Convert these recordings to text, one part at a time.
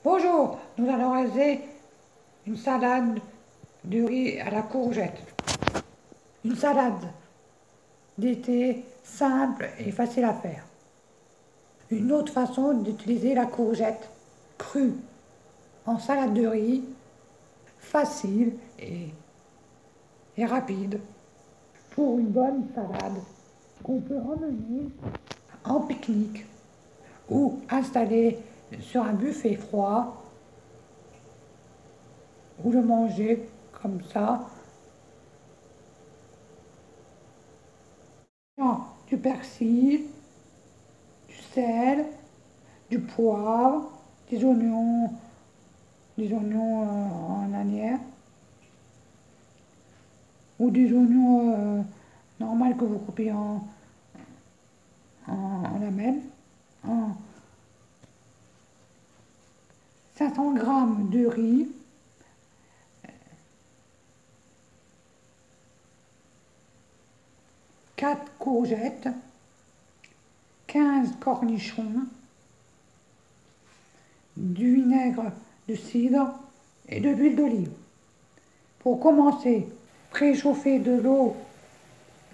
Bonjour, nous allons réaliser une salade de riz à la courgette. Une salade d'été simple et facile à faire. Une autre façon d'utiliser la courgette crue en salade de riz, facile et rapide pour une bonne salade qu'on peut emmener en pique-nique ou installer sur un buffet froid ou le manger comme ça. Du persil, du sel, du poivre, des oignons en lanière ou des oignons normaux que vous coupez en lamelles. 500 g de riz, 4 courgettes, 15 cornichons, du vinaigre de cidre et de l'huile d'olive. Pour commencer, préchauffer de l'eau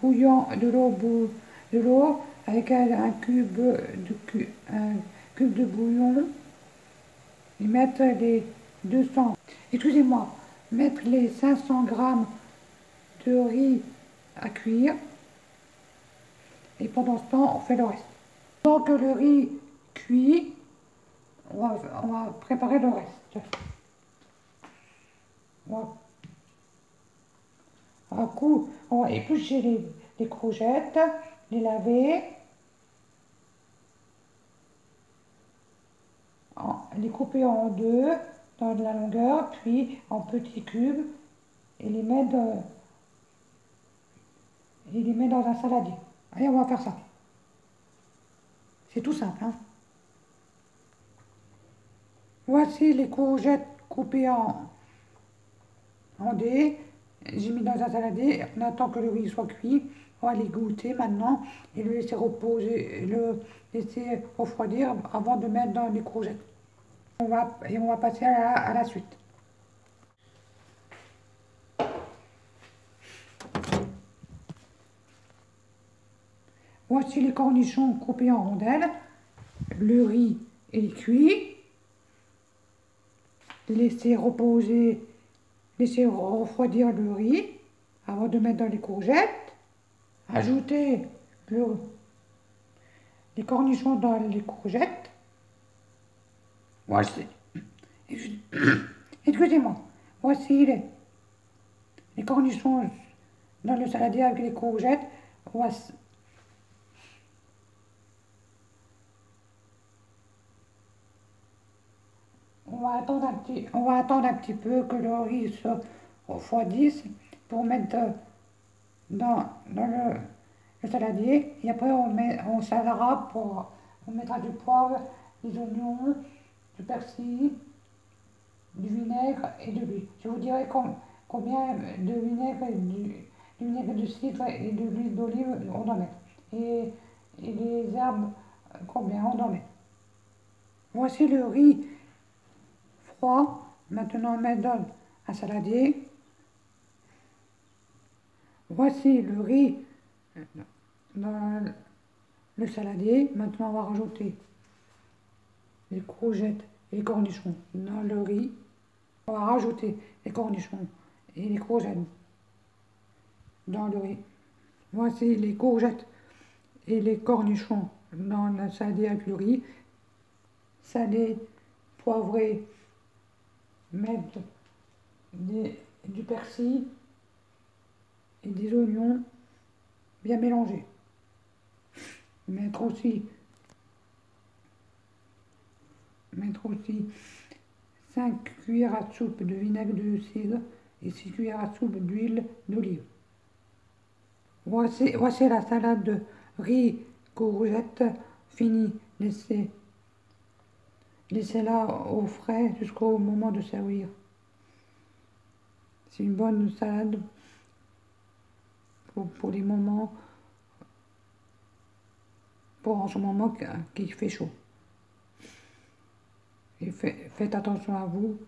bouillante, de l'eau avec un cube de bouillon et mettre mettre les 500 g de riz à cuire. Et pendant ce temps, on fait le reste. Tant que le riz cuit, on va préparer le reste. On va éplucher les courgettes, les laver, les couper en deux dans de la longueur, puis en petits cubes et les mettre dans un saladier. Allez, on va faire ça. C'est tout simple, hein. Voici les courgettes coupées en dés. J'ai mis dans un saladier. On attend que le riz soit cuit. On va les goûter maintenant et le laisser reposer, le laisser refroidir avant de mettre dans les courgettes. On va passer à la suite. Voici les cornichons coupés en rondelles. Le riz est cuit. Laissez reposer, laissez refroidir le riz avant de mettre dans les courgettes. Ajoutez les cornichons dans les courgettes. Voici. Excusez-moi. Voici les cornichons dans le saladier avec les courgettes. Voici. On va attendre un petit peu que le riz se refroidisse pour mettre dans le saladier. Et après, on salera on mettra du poivre, des oignons, du persil, du vinaigre et de l'huile. Je vous dirai combien de vinaigre, du vinaigre de cidre et de l'huile d'olive on doit mettre. Et les herbes, combien on doit mettre. Voici le riz froid. Maintenant, on met dans un saladier. Voici le riz dans le saladier. Maintenant, on va rajouter les courgettes et les cornichons dans le riz. On va rajouter les cornichons et les courgettes dans le riz. Voici les courgettes et les cornichons dans le saladier avec le riz. Salé, poivré, mettre du persil et des oignons bien mélangés. Mettre aussi 5 cuillères à soupe de vinaigre de cidre et 6 cuillères à soupe d'huile d'olive. Voici la salade de riz courgette finie. Laissez-la au frais jusqu'au moment de servir. C'est une bonne salade pour les moments, pour en ce moment qui fait chaud. Et faites attention à vous.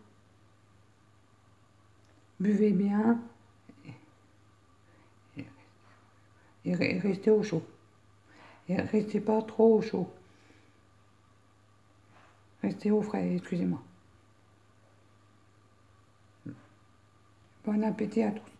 Buvez bien. Et restez au chaud. Et restez pas trop au chaud. Restez au frais, excusez-moi. Bon appétit à tous.